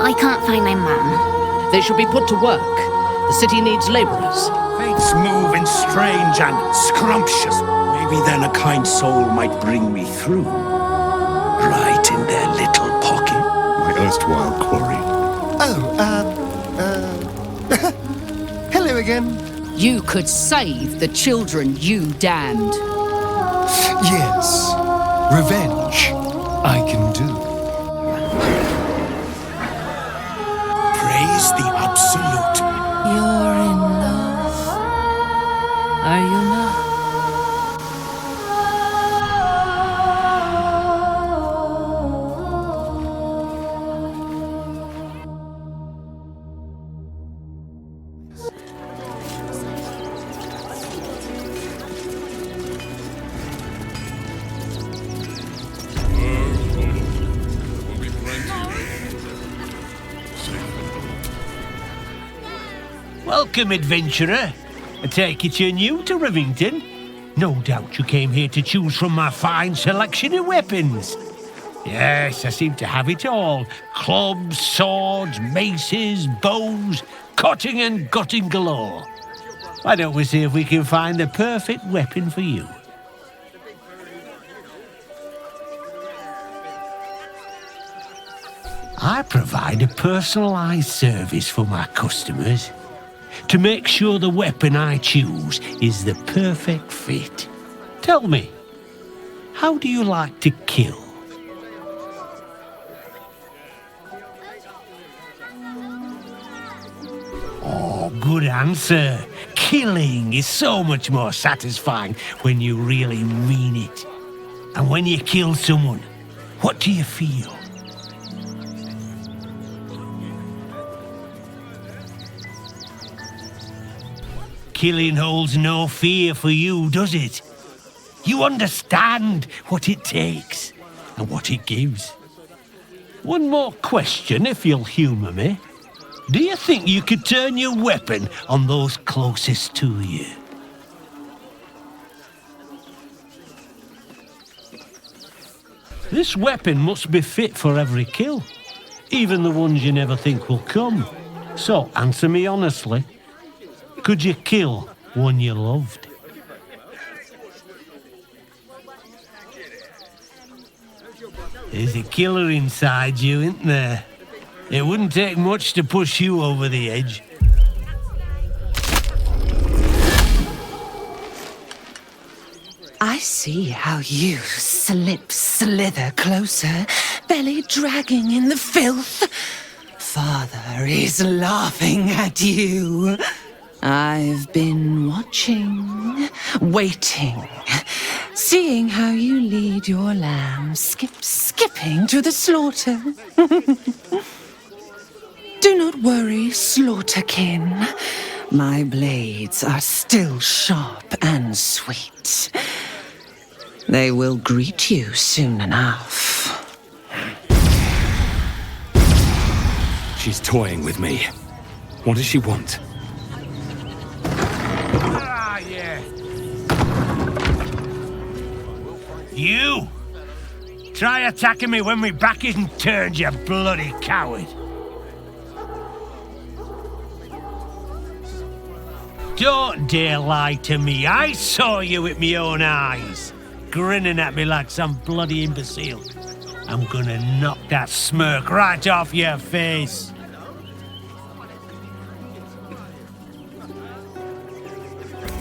I can't find my mum. They should be put to work. The city needs laborers. Fates move in strange and scrumptious. Maybe then a kind soul might bring me through. Right in their little pocket. My erstwhile quarry. Hello again. You could save the children you damned. Yes, revenge I can do. Praise the absolute. You're in love. Are you not? Welcome, adventurer. I take it you're new to Rivington. No doubt you came here to choose from my fine selection of weapons. Yes, I seem to have it all. Clubs, swords, maces, bows, cutting and gutting galore. Why don't we see if we can find the perfect weapon for you? I provide a personalised service for my customers to make sure the weapon I choose is the perfect fit. Tell me, how do you like to kill? Oh, good answer. Killing is so much more satisfying when you really mean it. And when you kill someone, what do you feel? Killing holds no fear for you, does it? You understand what it takes and what it gives. One more question, if you'll humour me. Do you think you could turn your weapon on those closest to you? This weapon must be fit for every kill, even the ones you never think will come. So answer me honestly. Could you kill one you loved? There's a killer inside you, isn't there? It wouldn't take much to push you over the edge. I see how you slither closer, belly dragging in the filth. Father is laughing at you. I've been watching, waiting, seeing how you lead your lamb skipping to the slaughter. Do not worry, slaughterkin. My blades are still sharp and sweet. They will greet you soon enough. She's toying with me. What does she want? You! Try attacking me when my back isn't turned, you bloody coward! Don't dare lie to me. I saw you with my own eyes, grinning at me like some bloody imbecile. I'm gonna knock that smirk right off your face.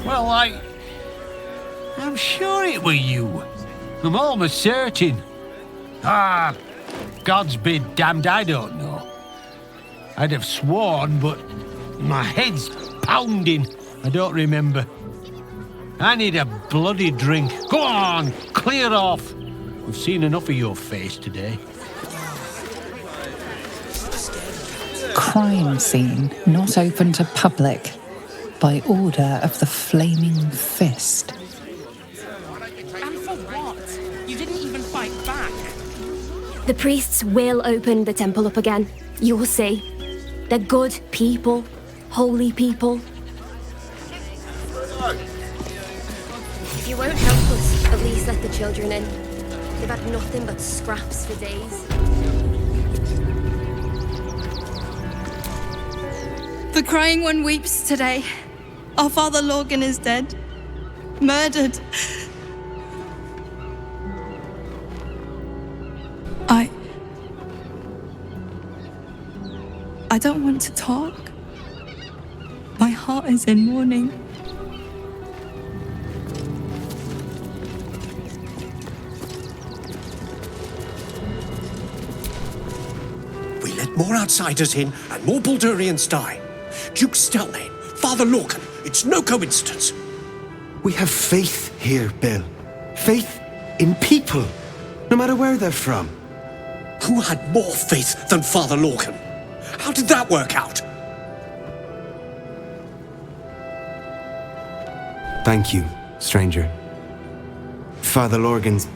Well, I'm sure it were you. I'm almost certain. God's be damned, I don't know. I'd have sworn, but my head's pounding. I don't remember. I need a bloody drink. Go on, clear off. We've seen enough of your face today. Crime scene not open to public by order of the Flaming Fist. And for what? You didn't even fight back. The priests will open the temple up again. You'll see. They're good people. Holy people. If you won't help us, at least let the children in. They've had nothing but scraps for days. The crying one weeps today. Our father Lorgan is dead. Murdered. I don't want to talk. My heart is in mourning. We let more outsiders in and more Baldurians die. Duke Stelnane, Father Lorcan, it's no coincidence. We have faith here, Bill. Faith in people, no matter where they're from. Who had more faith than Father Lorcan? How did that work out? Thank you, stranger. Father Lorgan's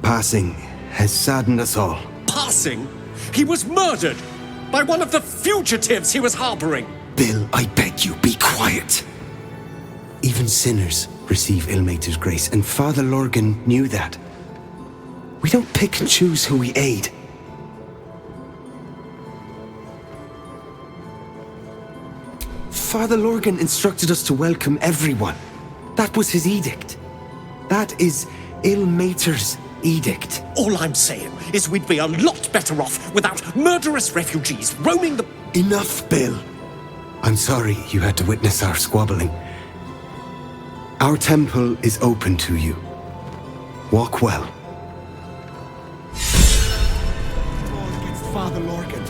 passing has saddened us all. Passing? He was murdered by one of the fugitives he was harboring. Bill, I beg you, be quiet. Even sinners receive Ilmater's grace, and Father Lorgan knew that. We don't pick and choose who we aid. Father Lorgan instructed us to welcome everyone. That was his edict. That is Ilmater's edict. All I'm saying is we'd be a lot better off without murderous refugees roaming the... Enough, Bill. I'm sorry you had to witness our squabbling. Our temple is open to you. Walk well. Father Lorgan.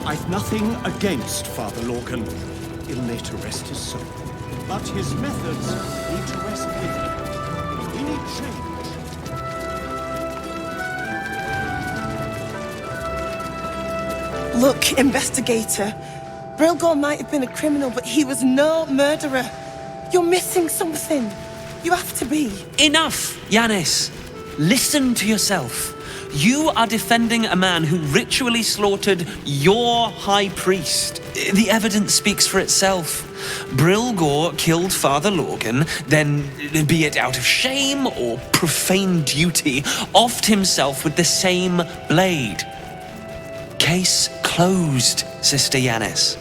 I've nothing against Father Lorgan. Ilmater rest his soul. But his methods need to rest with him. We need change. Look, investigator. Brilgor might have been a criminal, but he was no murderer. You're missing something. You have to be. Enough, Yanis. Listen to yourself. You are defending a man who ritually slaughtered your high priest. The evidence speaks for itself. Brilgor killed Father Lorgan, then, be it out of shame or profane duty, offed himself with the same blade. Case closed, Sister Yanis.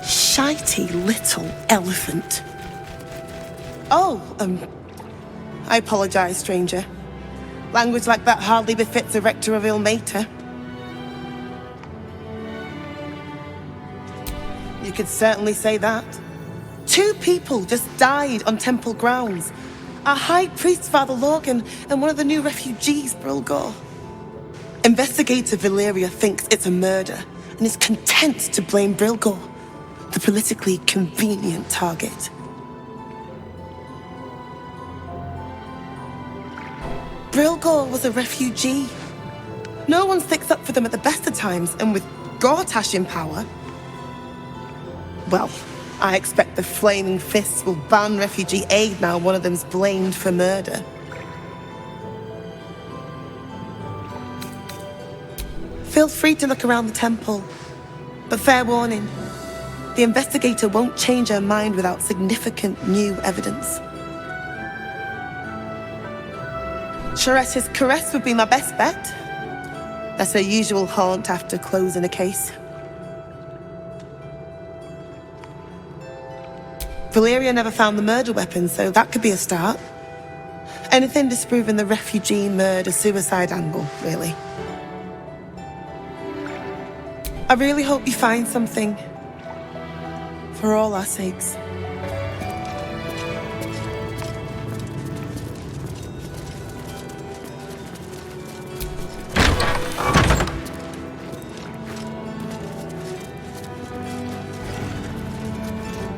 Shitey little elephant. Oh, I apologize, stranger. Language like that hardly befits a rector of Ilmater. You could certainly say that. 2 people just died on temple grounds. Our high priest, Father Lorgan, and one of the new refugees, Brilgor. Investigator Valeria thinks it's a murder and is content to blame Brilgor, the politically convenient target. Brilgor was a refugee. No one sticks up for them at the best of times, and with Gortash in power, well, I expect the Flaming Fists will ban refugee aid now one of them's blamed for murder. Feel free to look around the temple, but fair warning, the investigator won't change her mind without significant new evidence. Sharessa's caress would be my best bet. That's her usual haunt after closing a case. Valeria never found the murder weapon, so that could be a start. Anything disproving the refugee murder-suicide angle, really. I really hope you find something. For all our sakes.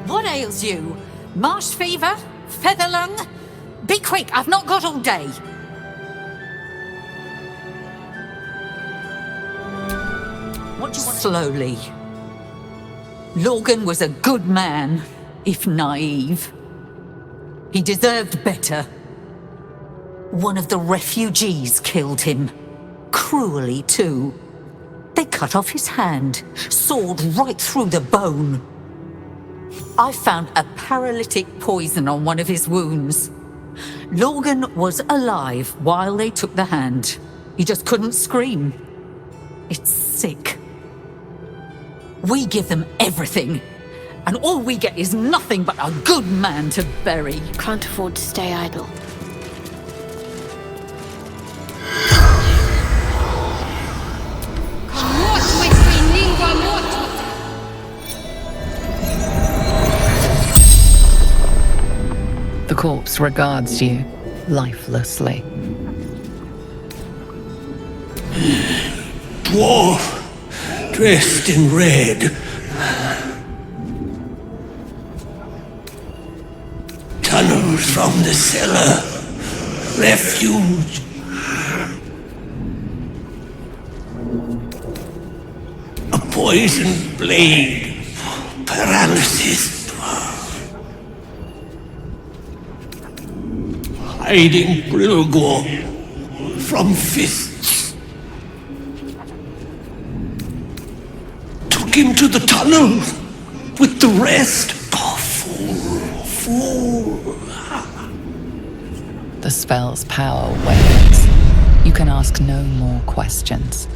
What ails you? Marsh fever? Feather lung? Be quick, I've not got all day. What do you want? Slowly. Lorgan was a good man, if naive. He deserved better. One of the refugees killed him. Cruelly, too. They cut off his hand, sawed right through the bone. I found a paralytic poison on one of his wounds. Lorgan was alive while they took the hand. He just couldn't scream. It's sick. We give them everything, and all we get is nothing but a good man to bury. Can't afford to stay idle. The corpse regards you lifelessly. Dwarf, dressed in red. Tunnels from the cellar. Refuge. A poisoned blade. Paralysis. Hiding Brilgor from fists. Took him to the tunnel with the rest. Oh, fool. The spell's power wanes. You can ask no more questions.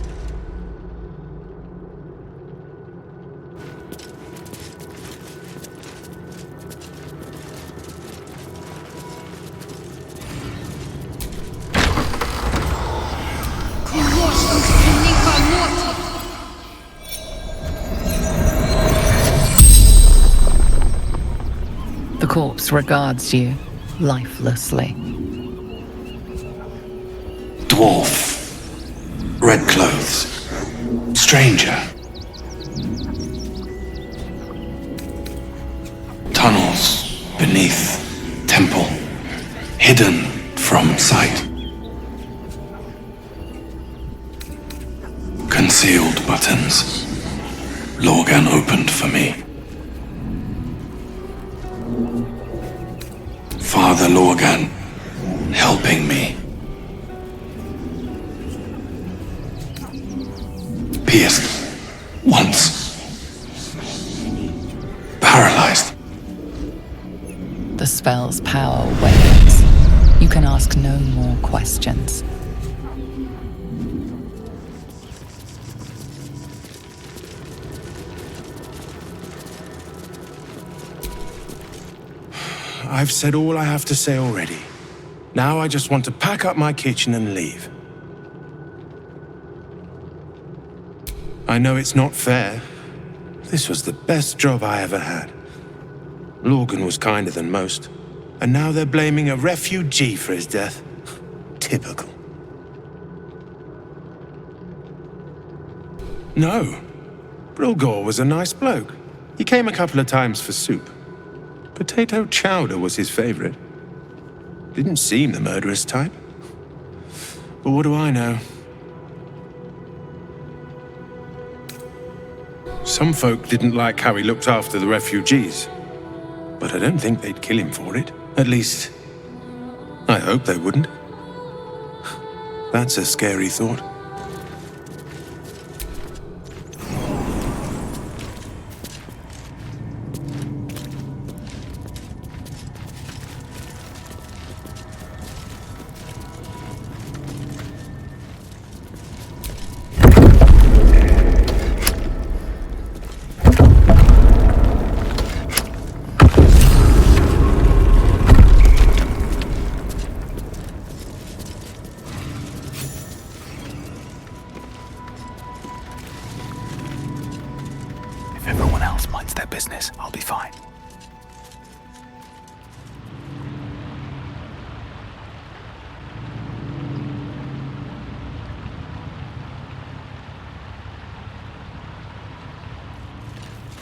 The corpse regards you lifelessly. Dwarf. Red clothes. Stranger. Tunnels beneath temple. Hidden from sight. Concealed buttons. Lorgan opened for me. Father Lorgan helping me. Pierced once. Paralyzed. The spell's power wanes. You can ask no more questions. I've said all I have to say already. Now I just want to pack up my kitchen and leave. I know it's not fair. This was the best job I ever had. Lorgan was kinder than most. And now they're blaming a refugee for his death. Typical. No. Brilgor was a nice bloke. He came a couple of times for soup. Potato chowder was his favorite. Didn't seem the murderous type. But what do I know? Some folk didn't like how he looked after the refugees. But I don't think they'd kill him for it. At least, I hope they wouldn't. That's a scary thought. I'll be fine.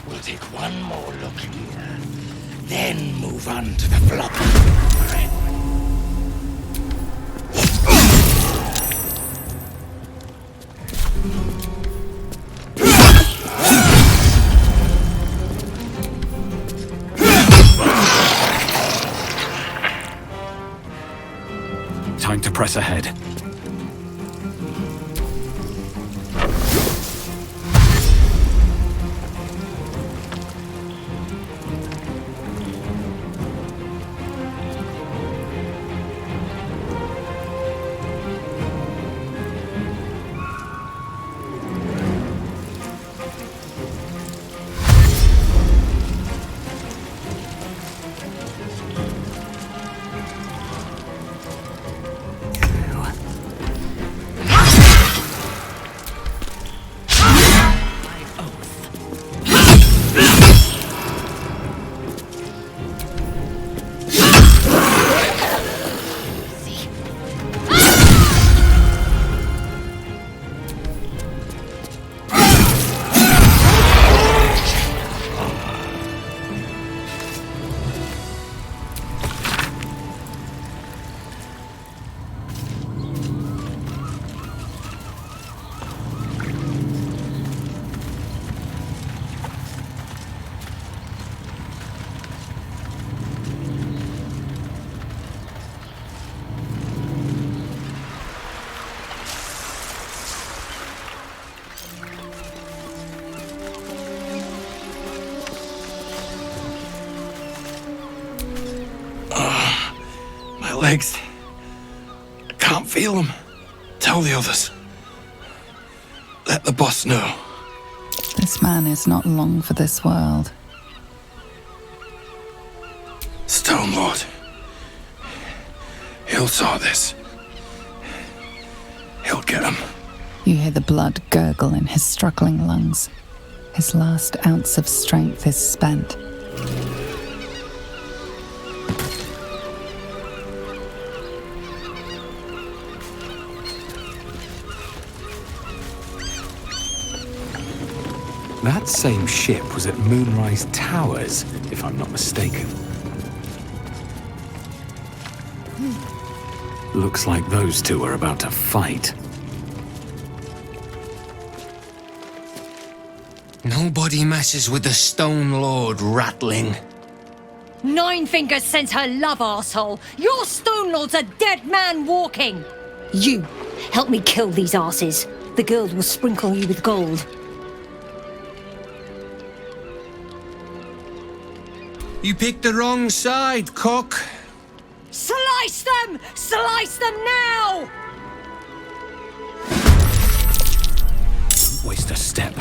We'll take one more look here, then move on to the floppy. Time to press ahead. Legs. I can't feel them. Tell the others. Let the boss know. This man is not long for this world. Stone Lord. He'll sort this. He'll get him. You hear the blood gurgle in his struggling lungs. His last ounce of strength is spent. That same ship was at Moonrise Towers, if I'm not mistaken. Looks like those two are about to fight. Nobody messes with the Stone Lord, Ratling. Nine Fingers sent her love, arsehole. Your Stone Lord's a dead man walking. You, help me kill these asses. The girl will sprinkle you with gold. You picked the wrong side, cock. Slice them! Slice them now! Don't waste a step.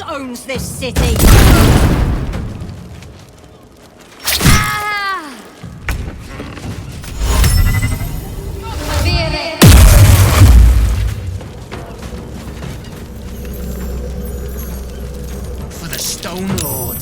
Owns this city. For the Stone Lord.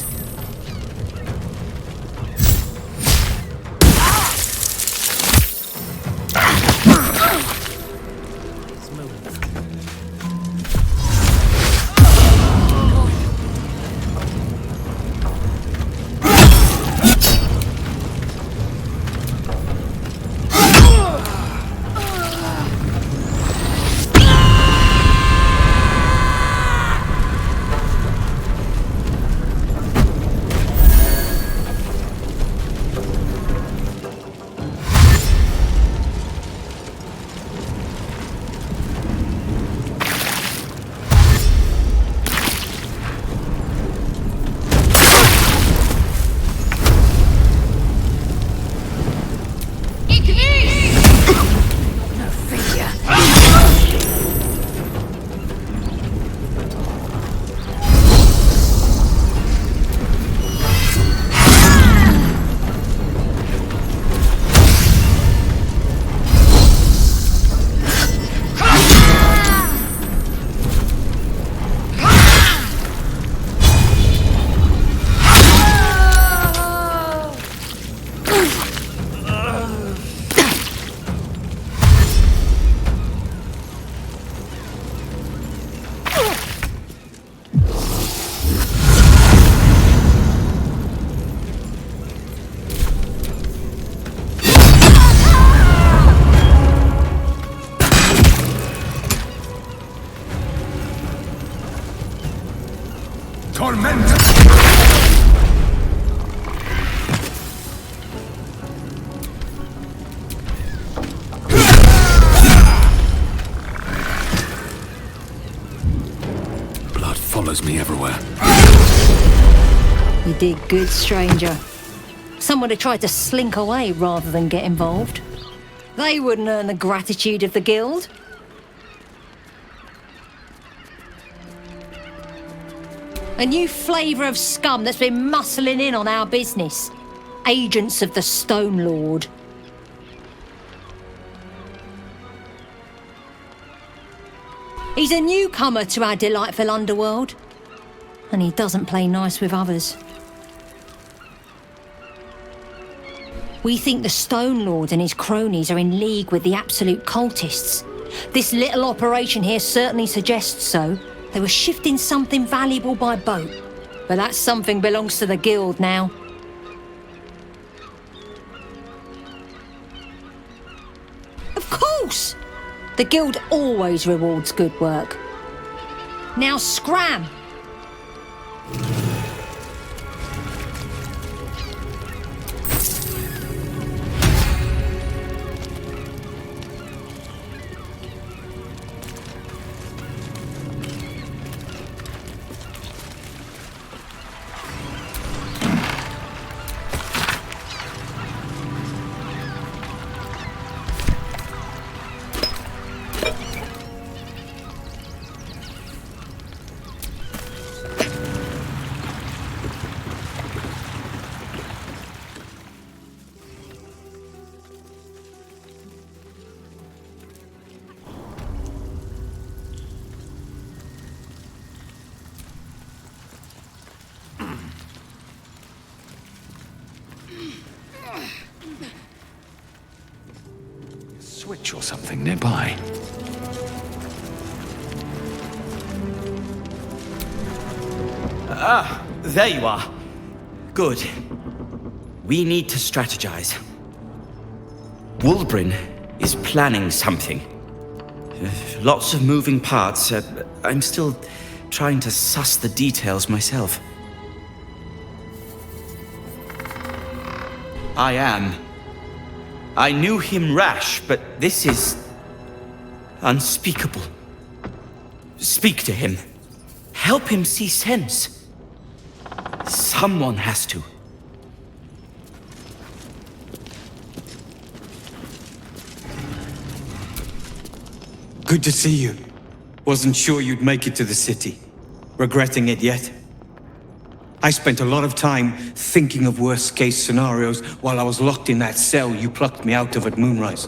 Blood follows me everywhere. You did good, stranger. Someone had tried to slink away rather than get involved. They wouldn't earn the gratitude of the guild. A new flavour of scum that's been muscling in on our business. Agents of the Stone Lord. He's a newcomer to our delightful underworld. And he doesn't play nice with others. We think the Stone Lord and his cronies are in league with the absolute cultists. This little operation here certainly suggests so. They were shifting something valuable by boat. But that something belongs to the guild now. Of course! The guild always rewards good work. Now scram! Switch or something nearby. Ah, there you are. Good. We need to strategize. Wulbrin is planning something. Lots of moving parts. I'm still trying to suss the details myself. I am. I knew him rash, but this is unspeakable. Speak to him. Help him see sense. Someone has to. Good to see you. Wasn't sure you'd make it to the city. Regretting it yet? I spent a lot of time thinking of worst-case scenarios while I was locked in that cell you plucked me out of at Moonrise.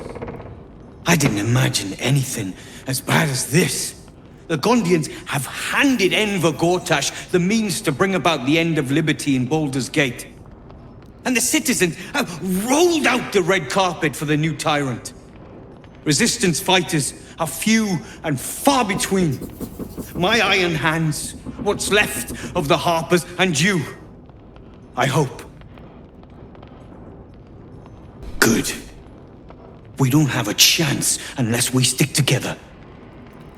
I didn't imagine anything as bad as this. The Gondians have handed Enver Gortash the means to bring about the end of liberty in Baldur's Gate. And the citizens have rolled out the red carpet for the new tyrant. Resistance fighters are few and far between. My iron hands, what's left of the Harpers, and you. I hope. Good. We don't have a chance unless we stick together.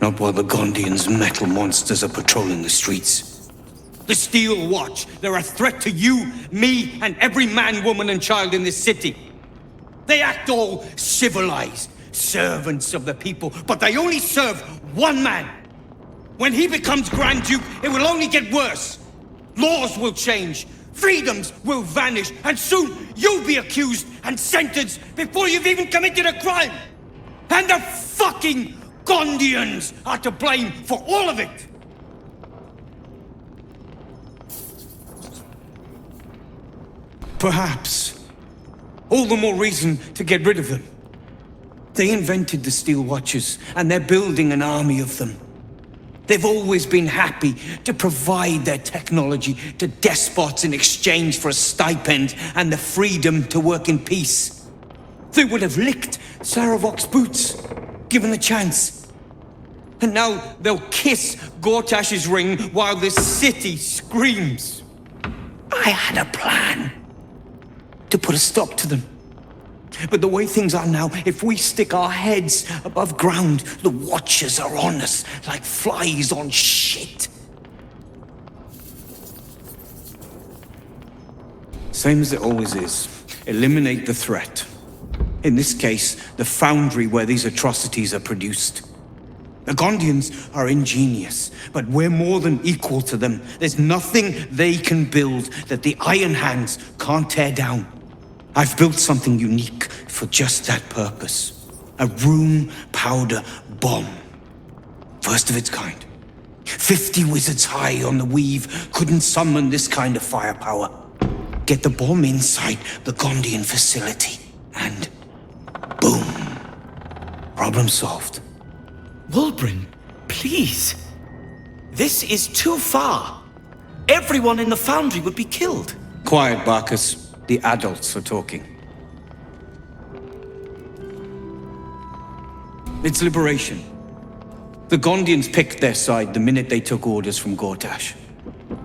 Not while the Gondians' metal monsters are patrolling the streets. The Steel Watch, they're a threat to you, me, and every man, woman, and child in this city. They act all civilized, servants of the people, but they only serve one man. When he becomes Grand Duke, it will only get worse. Laws will change, freedoms will vanish, and soon you'll be accused and sentenced before you've even committed a crime. And the fucking Gondians are to blame for all of it. Perhaps. All the more reason to get rid of them. They invented the Steel Watchers, and they're building an army of them. They've always been happy to provide their technology to despots in exchange for a stipend and the freedom to work in peace. They would have licked Saravok's boots, given the chance. And now they'll kiss Gortash's ring while this city screams. I had a plan to put a stop to them. But the way things are now, if we stick our heads above ground, the Watchers are on us like flies on shit. Same as it always is. Eliminate the threat. In this case, the foundry where these atrocities are produced. The Gondians are ingenious, but we're more than equal to them. There's nothing they can build that the Iron Hands can't tear down. I've built something unique for just that purpose. A rune powder bomb. First of its kind. 50 wizards high on the weave couldn't summon this kind of firepower. Get the bomb inside the Gondian facility, and boom. Problem solved. Wulbren, please. This is too far. Everyone in the foundry would be killed. Quiet, Barkus. The adults are talking. It's liberation. The Gondians picked their side the minute they took orders from Gortash.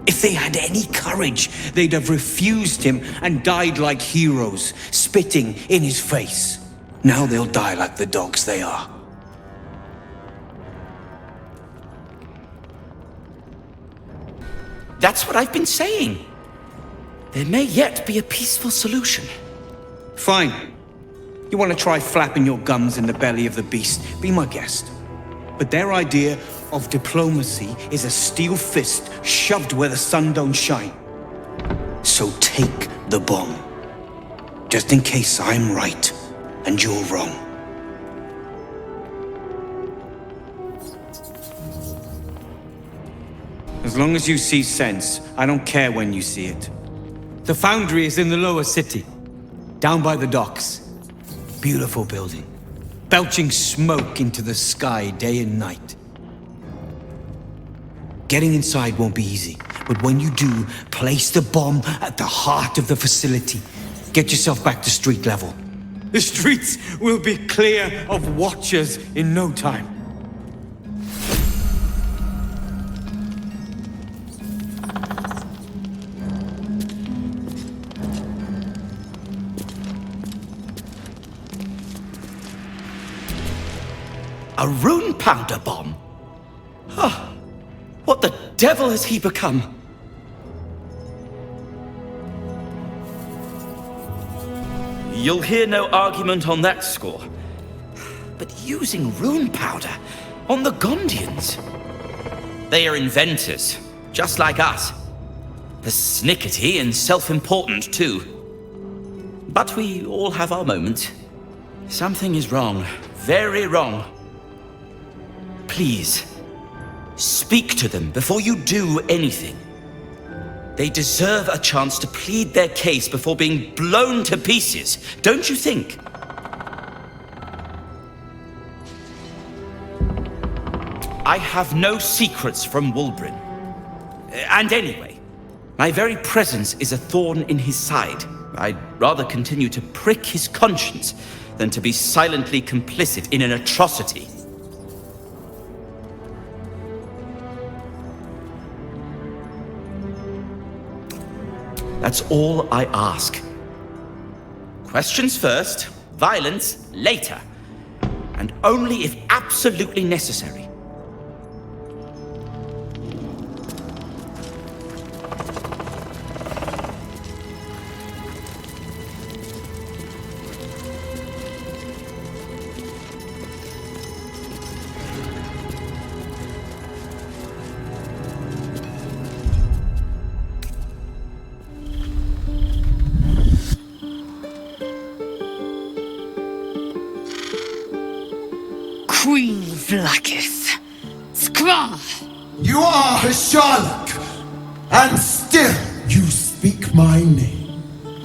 If they had any courage, they'd have refused him and died like heroes, spitting in his face. Now they'll die like the dogs they are. That's what I've been saying. There may yet be a peaceful solution. Fine. You want to try flapping your gums in the belly of the beast? Be my guest. But their idea of diplomacy is a steel fist shoved where the sun don't shine. So take the bomb. Just in case I'm right and you're wrong. As long as you see sense, I don't care when you see it. The foundry is in the lower city, down by the docks. Beautiful building, belching smoke into the sky day and night. Getting inside won't be easy, but when you do, place the bomb at the heart of the facility. Get yourself back to street level. The streets will be clear of watchers in no time. A rune powder bomb? Huh. What the devil has he become? You'll hear no argument on that score. But using rune powder on the Gondians? They are inventors, just like us. Persnickety and self-important, too. But we all have our moments. Something is wrong. Very wrong. Please, speak to them before you do anything. They deserve a chance to plead their case before being blown to pieces, don't you think? I have no secrets from Wulbren. And anyway, my very presence is a thorn in his side. I'd rather continue to prick his conscience than to be silently complicit in an atrocity. That's all I ask. Questions first, violence later, and only if absolutely necessary. Queen Vlakith. Skra! You are a Sherlock, and still you speak my name.